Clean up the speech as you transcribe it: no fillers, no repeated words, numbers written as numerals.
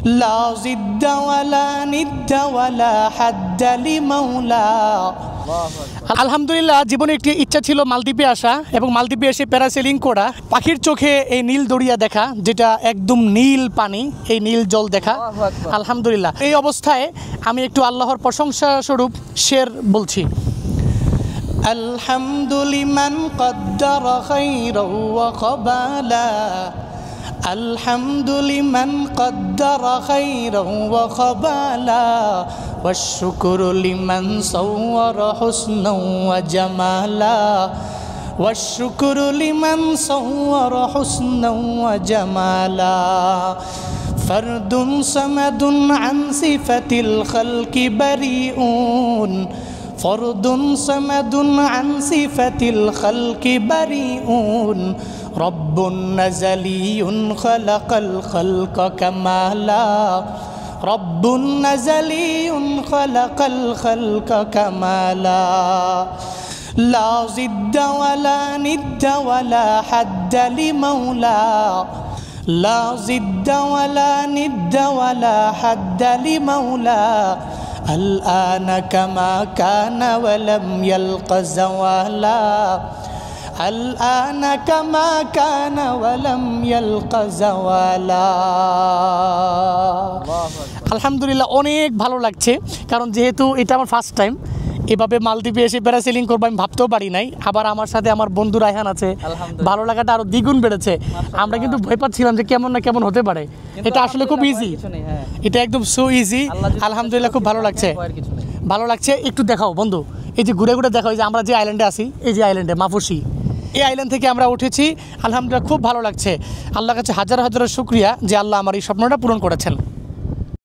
লা জিদ্দা ওয়ালা নিদ্দা ওয়ালা হাদ্দা লিমাওলা। আলহামদুলিল্লাহ, জীবনে একটি ইচ্ছা ছিল মালদ্বীপে আসা এবং মালদ্বীপে এসে প্যারাসেলিং করা, পাখির চোখে এই নীল দরিয়া দেখা, যেটা একদম নীল পানি, এই নীল জল দেখা। আলহামদুলিল্লাহ, এই অবস্থায় আমি একটু আল্লাহর প্রশংসা স্বরূপ শের বলছি। আলহামদুলিমান কদ্দারা খাইরাও ওয়া খাবালা, আলহামদুলিমান কদ্দারা খাইরাও ওয়া খাবালা, والشكر لمن صور حسنا وجمالا، والشكر لمن صور حسنا وجمالا، فرد صمد عن صفة الخلق بريئون، فرد صمد عن صفة الخلق بريئون، رب نزلي خلق الخلق كمالا، رب نزلي خلق الخلق كمالا، لا ضد ولا ند ولا حد لمولا، لا ضد ولا ند ولا حد لمولا، الآن كما كان ولم يلق زوالا، الآن كما كان ولم يلق زوالا। আলহামদুলিল্লাহ, অনেক ভালো লাগছে, কারণ যেহেতু এটা আমার ফার্স্ট টাইম এভাবে মালদ্বীপে এসে প্যারাসেলিং করবো, আমি ভাবতেও পারি নাই। আবার আমার সাথে আমার বন্ধু রায়হান আছে, ভালো লাগাটা আরো দ্বিগুণ বেড়েছে। আমরা কিন্তু ভয় পাচ্ছিলাম যে কেমন না কেমন হতে পারে, এটা আসলে খুব ইজি, এটা একদম সো ইজি। আলহামদুলিল্লাহ, খুব ভালো লাগছে, ভালো লাগছে। একটু দেখাও বন্ধু, এই যে ঘুরে ঘুরে দেখাও, এই যে আমরা যে আইল্যান্ডে আছি, এই যে আইল্যান্ডে মাফুসি, এই আইল্যান্ড থেকে আমরা উঠেছি। আলহামদুলিল্লাহ, খুব ভালো লাগছে। আল্লাহর কাছে হাজার হাজার শুকরিয়া যে আল্লাহ আমার এই স্বপ্নটা পূরণ করেছেন।